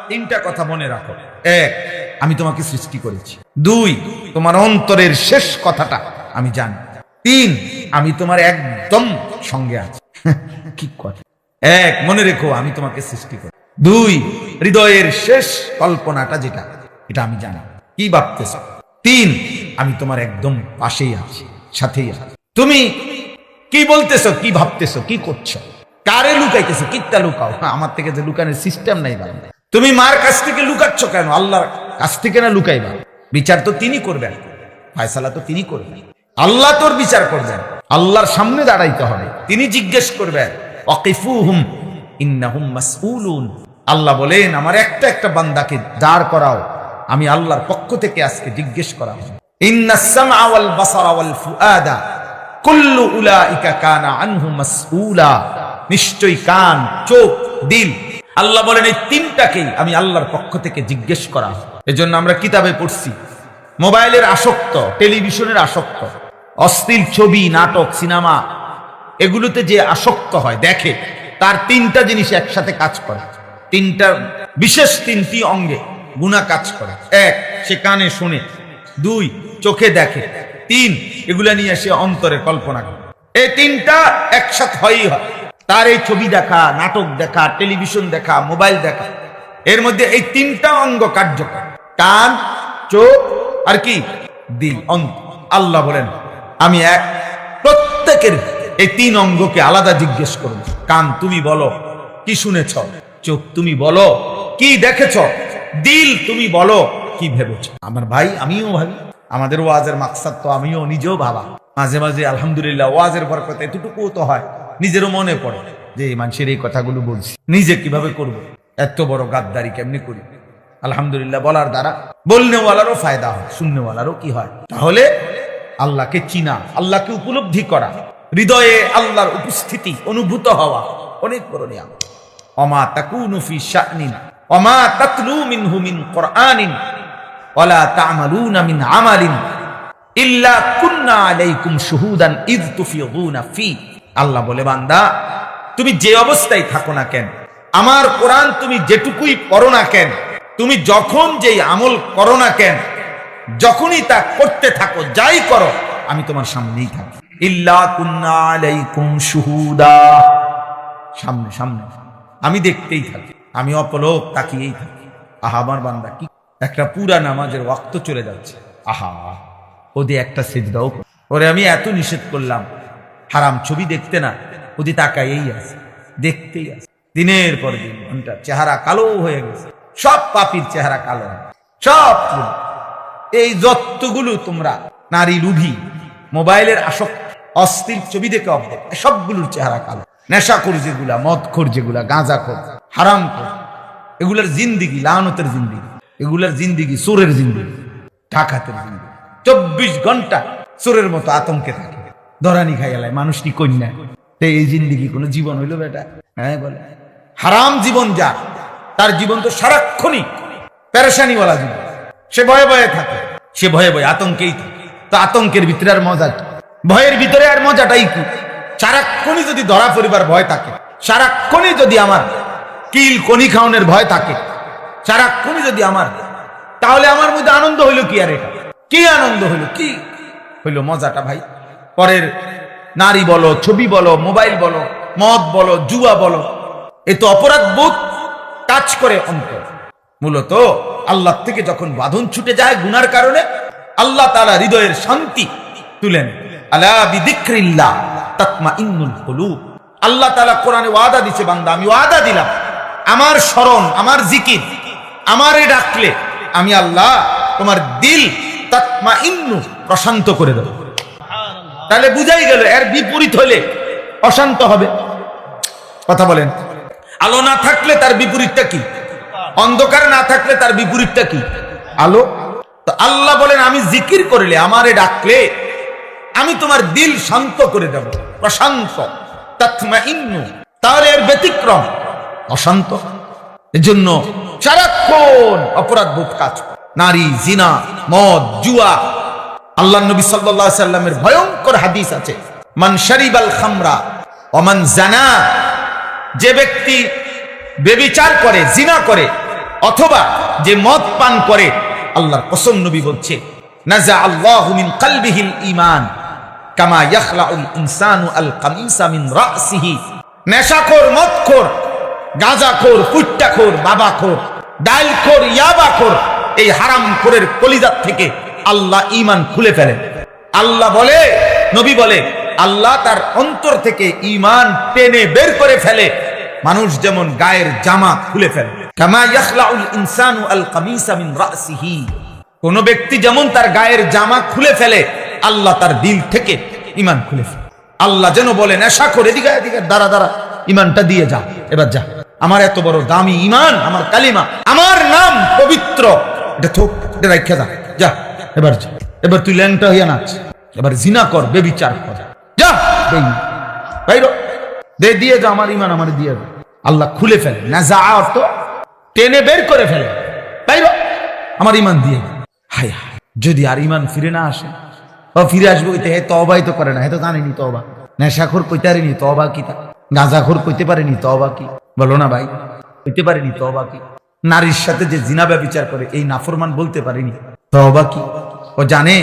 তিনটা কথা মনে রাখো। এক, আমি তোমাকে সৃষ্টি করেছি। দুই, তোমার অন্তরের শেষ কথাটা আমি জানি। তিন, আমি তোমার একদম সঙ্গে আছি। কি কথা? এক, মনে রেখো আমি তোমাকে সৃষ্টি করি। দুই, হৃদয়ের শেষ কল্পনাটা যেটা, এটা আমি জানি, কি ভাবতেছ। তিন, আমি তোমার একদম পাশেই আছি, সাথেই আছি। তুমি কি বলতেছো, কি ভাবতেছো, কি করছো, কারে লুকাইতেছো, কিত্তা লুকাও। আমার থেকে যে লুকানোর সিস্টেম নাই ভাই। তুমি মার কাছ থেকে লুকাচ্ছ কেন? আল্লাহর কাছ থেকে না লুকাইবা? বিচার তো তিনি করবেন, ফয়সালা তো তিনি করবেন। আল্লাহ তোর বিচার করবেন, আল্লাহর সামনে দাঁড়াইতে হবে, তিনি জিজ্ঞেস করবেন। ওয়াকিফুহুম ইন্নাহুম মাসউলুন। আল্লাহ বলেন আমার একটা একটা বান্দাকে দাঁড় করাও, আমি আল্লাহর পক্ষ থেকে আজকে জিজ্ঞেস করা হবে। ইন্নাস সামআ ওয়াল বাসারা ওয়াল ফুআদা কুল্লু উলাইকা কানা আনহু মাসউলা। নিশ্চয়ই কান, চোখ, দিল, আল্লাহ বলেন এই তিনটাকেই আমি আল্লাহর পক্ষ থেকে জিজ্ঞেস করা হবে। এজন্য আমরা কিতাবে পড়ছি, মোবাইলের আসক্ত, টেলিভিশনের আসক্ত, অশ্লীল ছবি, নাটক, সিনেমা, এগুলোতে যে আসক্ত হয়, দেখে, তার তিনটা জিনিস একসাথে কাজ করে। তিনটা বিশেষ তিনটি অঙ্গে গুনাহ কাজ করে। এক, সে কানে শুনে। দুই, চোখে দেখে। তিন, এগুলা নিয়ে সে অন্তরে কল্পনা করে। এই তিনটা একসাথে হয়ই হয়। তার এই ছবি দেখা, নাটক দেখা, টেলিভিশন দেখা, মোবাইল দেখা, এর মধ্যে এই তিনটা অঙ্গ কার্যকর। কান, চোখ আর কি, দিল, অন্তর। আল্লাহ বলেন আমি এক প্রত্যেকের এই তিন অঙ্গকে আলাদা জিজ্ঞেস করব। কান তুমি বলো কি শুনেছ, চোখ তুমি বলো কি দেখেছ, দিল তুমি বলো কি ভেবেছ। আমার ভাই, আমিও ভাবি, আমাদের ওয়াজের মাকসাদ তো আমিও নিজেও ভাবা মাঝে মাঝে। আলহামদুলিল্লাহ ওয়াজের বরকতে এতটুকুও তো হয়, নিজেরও মনে পড়ে যে এই মানুষের এই কথাগুলো বলছি, নিজে কিভাবে করব, এত বড় গাদ্দারি কেমনি করি। আলহামদুলিল্লাহ বলার দ্বারা বলনেওয়ালারও ফায়দা হয়, শুননেওয়ালারও কি হয়। তাহলে আল্লাহকে চিনা, আল্লাহকে উপলব্ধি করা, হৃদয়ে আল্লাহর উপস্থিতি অনুভূত হওয়া অনেক বড় নিয়ামত। ওমা তাকুনু ফি শানিন ওমা তাতলু মিনহু মিন কুরআনিন ওয়ালা তা'মালুনা মিন আমালিন ইল্লা কুননা আলাইকুম শুহুদান ইয তুফিদুনা ফি। আল্লাহ বলে বান্দা তুমি যে অবস্থায় থাকো না কেন, আমার কোরআন তুমি যেটুকুই পড়ো না কেন, তুমি যখন যেই আমল করো না কেন, যখনই তা করতে থাকো, যাই করো, আমি তোমার সামনেই থাকি। ইল্লা কুননা আলাইকুম শুহুদা, সামনে সামনে আমি দেখতেই থাকি, আমি অপলক তাকিয়েই থাকি। আহা আমার বান্দা, কি একটা পুরা নামাজের ওয়াক্ত চলে যাচ্ছে, আহা ওদের একটা সিজদাও, ওরে আমি এত নিষেধ করলাম হারাম ছবি দেখতে না, ওদি তাকাইয়েই আছে, দেখতেই আছে। দিনের পর দিন ঘন্টা চেহারা কালো হয়ে গেছে, সব পাপীর চেহারা কালো, সব। এই যতগুলো তোমরা নারী লুভি, মোবাইলের আসক্ত, অস্থির ছবি দেখে অভ্যেস, সবগুলোর চেহারা কালো। নেশাখোর যেগুলা, মদখোর যেগুলা, গাঁজাখোর, হারামখোর, এগুলার জিন্দিগি লানতের জিন্দিগি, এগুলার জিন্দিগি চোরের জিন্দিগি, ডাকাতের জিন্দিগি। 24 ঘন্টা চোরের মতো আতঙ্কে থাকে, ধরানি খাইয়ালায় মানুষ কি কন্যা। এই জিন্দিগি কোন জীবন হইল বেটা? হ্যাঁ বলে, হারাম জীবন যার, তার জীবন তো সারাক্ষণই পেরেশানিওয়ালা জীবন। সে ভয়ে ভয়ে থাকে, সে ভয়ে ভয়ে আতঙ্কেই থাকে। তো আতঙ্কের ভিতরে আর মজা, ভয়ের ভিতরে আর মজাটাই কি? সারাক্ষণই যদি ধরা পরিবার ভয় থাকে, সারাক্ষণই যদি আমার কিল কনি খাওয়ানোর ভয় থাকে, সারাক্ষণই যদি আমার, তাহলে আমার মধ্যে আনন্দ হইল কি? আর এটা কি আনন্দ হইল, কি হইল মজাটা ভাই? পরের নারী বলো, ছবি বলো, মোবাইল বলো, মদ বলো, জুয়া বলো, এ তো অপরাধ বোধ কাজ করে অন্তর। মূলত আল্লাহ থেকে যখন বাঁধন ছুটে যায় গুনার কারণে, আল্লাহ তাআলা হৃদয়ের শান্তি তুলেন। আলা বিযিকরিল্লাহ তাতমাইন্নুল কুলুব। আল্লাহ তাআলা কোরআনে ওয়াদা দিয়েছে, বান্দা আমি ওয়াদা দিলাম, আমার স্মরণ, আমার জিকির, আমারে ডাকলে আমি আল্লাহ তোমার দিল তাতমাইন্নু, প্রশান্ত করে দেব। তাহলে বুঝাই গেল, এর বিপরীত হলে অশান্ত হবে। কথা বলেন, আলো না থাকলে তার বিপরীতটা কি? অন্ধকার না থাকলে তার বিপরীতটা কি? আলো। তো আল্লাহ বলেন আমি জিকির করলে, আমারে ডাকলে আমি তোমার দিল শান্ত করে দেব, প্রশান্ত, তাতমাইন্নু। তাহলে এর ব্যতিক্রম অশান্ত। এজন্য সারাক্ষণ অপরাধ বোধ কাজ করে, নারী, জিনা, মদ, জুয়া। আল্লাহ নবী সাল্লাল্লাহু আলাইহি সাল্লামের ভয়ঙ্কর হাদিস আছে, মান শারিবাল খামরা ওয়া মান জানা, যে ব্যক্তি বেবিচার করে, জিনা করে, অথবা যে মদ পান করে, আল্লাহর কসম নবী বলছে নাজা আল্লাহু মিন কলবিহিল ঈমান কামা ইয়াখলাউল ইনসানু আল কামিসা মিন রাসিহি। নেশাখোর, মদখোর, গাঁজাখোর, কুট্টাখোর, বাবাখোর, ডাইলখোর, ইয়াবাখোর, এই হারামখোরের কলিজার থেকে আল্লাহ ঈমান খুলে ফেলেন। আল্লাহ বলে, নবী বলে, আল্লাহ তার অন্তর থেকে ঈমান টেনে বের করে ফেলে, মানুষ যেমন গায়ের জামা খুলে ফেলে। কামা ইয়াখলাউল ইনসানু আল কামিসা মিন রাসিহি। কোন ব্যক্তি যেমন তার গায়ের জামা খুলে ফেলে, আল্লাহ তার দিল থেকে ঈমান খুলে ফেলে। আল্লাহ যেন বলে নেশাখোর, এদিকে এদিকে দাঁড়া দাঁড়া, ঈমানটা দিয়ে যা, এবার যা, আমার এত বড় দামি ঈমান, আমার কালিমা, আমার নাম পবিত্র, এটা থোক, এটা রাখা যা, যা এবার যা, এবার তুই ল্যাংটা হইয়া নাচ, এবার জিনা কর, বেবিচার কর, যা বাইরো, দে দিয়ে যা, আমার ঈমান আমার দিয়ে যা। আল্লাহ খুলে ফেলে, নাজা অর্থ টেনে বের করে ফেলে, বাইরো, আমার ঈমান দিয়ে। হায় হায়, যদি আর ঈমান ফিরে না আসে, ফিরে আসবো হে তওবাই তো করে না, হে তো জানেনি তওবা। নেশাখোর কইতে পারেনি তওবা কি, গাঁজাখোর কইতে পারেনি তওবা কি, বলো না ভাই, কইতে পারেনি তওবা কি। নারীর সাথে যে জিনা ব্যভিচার করে এই নাফরমান বলতে পারেনি তওবা কি। ও জানে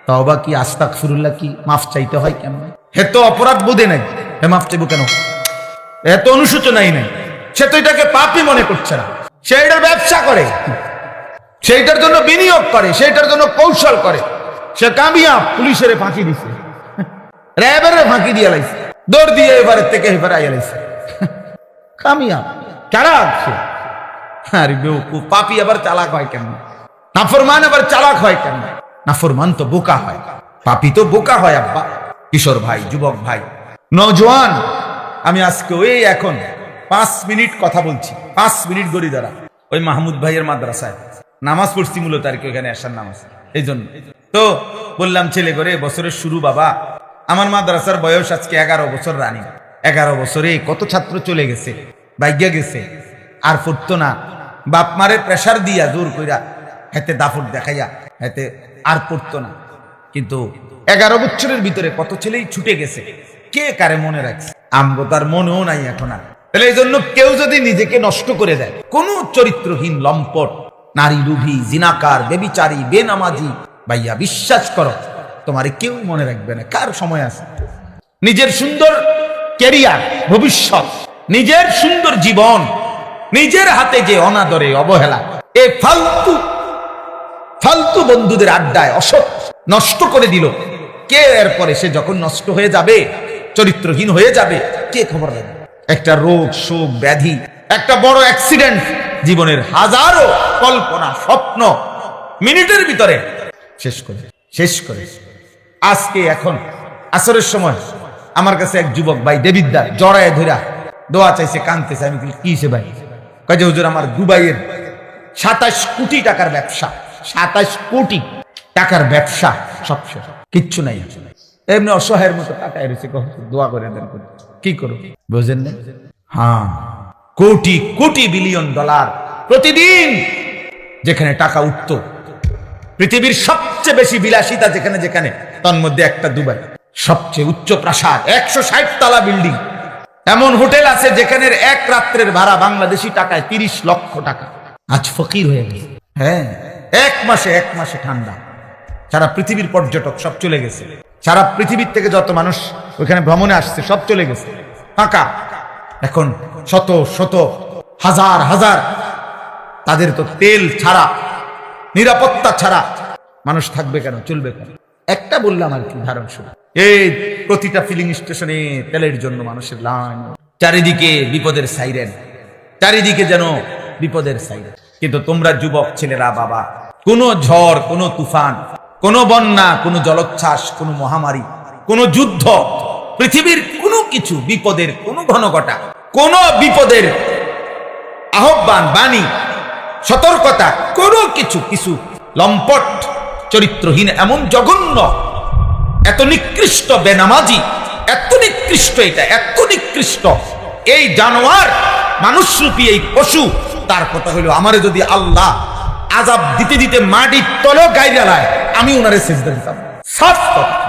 তওবা কি, আস্তাগফিরুল্লাহ কি, মাফ চাইতে হয় কেমন। হে তো অপরাধ বোধে নাই, হে মাফ চাইবো কেন, এত অনুশোচনাই নাই। সে তো এটাকে পাপই মনে করছে না, সে এটার ব্যবসা করে, সেইটার জন্য বিনিয়োগ করে, সেইটার জন্য কৌশল করে। সে কামিয়াব, পুলিশের ফাঁকি দিছে, র্যাবের ফাঁকি দিয়ে লাইছে, দৌড় দিয়ে এবারের থেকে এবার আইয়া লাইছে, কামিয়াব। কারা আছে? আরে বেওকুফ, পাপী আবার চালাক হয় কেমন, নাফরমান আবার চালাক হয় কেমন? নাফরমান তো বোকা হয়, পাপী তো বোকা হয়। আব্বা, কিশোর ভাই, যুবক ভাই, নওজোয়ান, আমি আজকে ওই এখন 5 মিনিট কথা বলছি, 5 মিনিট গড়ি দ্বারা ওই মাহমুদ ভাইয়ের মাদ্রাসায় নামাজ পড়ছি, মূলত আর কি ওখানে আসার নামাজ, এই জন্য তো বললাম ছেলে করে বছরের শুরু বাবা, আমার মাদ্রাসার বয়স আজকে 11 বছর রানিং। 11 বছরে কত ছাত্র চলে গেছে, ভাগ্যা গেছে, আর পড়তো না, বাপ মারে প্রেসার দিয়া জোর কইরা হাতে দাফট দেখাইয়া হাতে আর পড়তো না। কিন্তু 11 বছরের ভিতরে কত ছেলেই ছুটে গেছে, কে কারে মনে রাখছে? আমগো তার মনেও নাই এখন আর। তাহলে এই জন্য কেউ যদি নিজেকে নষ্ট করে দেয়, কোন চরিত্রহীন লম্পট, নারী লোভী, জিনাকার, বেবিচারী, বেনামাজি, ভাইয়া বিশ্বাস করো তোমারে কেউ মনে রাখবে না। কার সময় আছে? নিজের সুন্দর ক্যারিয়ার, ভবিষ্যৎ, নিজের সুন্দর জীবন নিজের হাতে যে অনাদরে, অবহেলা, এই ফালতু ফালতু বন্ধুদের আড্ডায় অসৎ নষ্ট করে দিল। কে এরপরে সে যখন নষ্ট হয়ে যাবে, চরিত্রহীন হয়ে যাবে, কে খবর নেবে? একটা রোগ, শোক, ব্যাধি, একটা বড় অ্যাক্সিডেন্ট, জীবনের হাজারো কল্পনা, স্বপ্ন মিনিটের ভিতরে শেষ করে। আজকে এখন আসরের সময় আমার কাছে এক যুবক ভাই দেবিদ্দার জড়ায় ধরা দোয়া চাইছে, কাঁদতেছে। আমি কি সে ভাই? কাজে হুজুর, আমার দুবাইয়ের 27 কোটি টাকার ব্যবসা, 27 কোটি টাকার ব্যবসা, সব শেষ, কিচ্ছু নাই, এমনি অসহায়ের মতো টাকায় রয়েছে, দোয়া করে দেন। কি করো বোঝেন না? হ্যাঁ, কোটি কোটি বিলিয়ন ডলার প্রতিদিন যেখানে টাকা উঠত, পৃথিবীর সবচেয়ে বেশি বিলাসিতা যেখানে যেখানে, তার মধ্যে একটা দুবাই, সবচেয়ে উচ্চ প্রাসাদ, 160 তলা বিল্ডিং, এমন হোটেল আছে যেখানে এক রাত্রের ভাড়া বাংলাদেশি টাকায় 30 লক্ষ টাকা। আজ ফকির হয়ে গেছে। হ্যাঁ, এক মাসে ঠান্ডা, সারা পৃথিবীর পর্যটক সব চলে গেছে, সারা পৃথিবীর থেকে যত মানুষ ওখানে ভ্রমণে আসছে সব চলে গেছে, ফাঁকা। এখন শত শত হাজার হাজার, তাদের তো তেল ছাড়া, নিরাপত্তা ছাড়া মানুষ থাকবে কেন, চলবে কেন? একটা বললাম আর কি ধারণ শুরু, এই প্রতিটা ফিলিং স্টেশনে তেলের জন্য মানুষের লাইন, চারিদিকে বিপদের সাইরেন, চারিদিকে যেন বিপদের সাইরেন। কিন্তু তোমরা যুবক ছেলেরা বাবা, কোনো ঝড়, কোনো তুফান, কোনো বন্যা, কোনো জলোচ্ছ্বাস, কোনো মহামারী, কোনো যুদ্ধ, পৃথিবীর কোনো কিছু, বিপদের কোনো ঘনঘটা, কোনো বিপদের আহ্বান, বাণী, সতর্কতা, কোনো কিছু লম্পট, চরিত্রহীন, এমন জঘন্য, এত নিকৃষ্ট বেনামাজি, এত নিকৃষ্ট, এটা এত নিকৃষ্ট, এই জানোয়ার, মানুষরূপী এই পশু, তার কথা হইল আমারে যদি আল্লাহ আযাব দিতে দিতে মাটির তলেও গায়ে জ্বালায়, আমি ওনারে সিজদা দিতাম, সাফ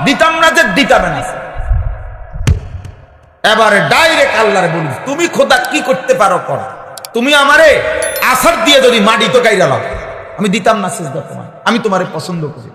দিতাম না, যে দিতাম না। এবারে ডাইরেক্ট আল্লাহরে বলি, তুমি খোদা কি করতে পারো করো, তুমি আমারে আছাড় দিয়ে যদি মাটি তো গাইরা লাও, আমি দিতাম না সিজদা তোমায়, আমি তোমারে পছন্দ করি।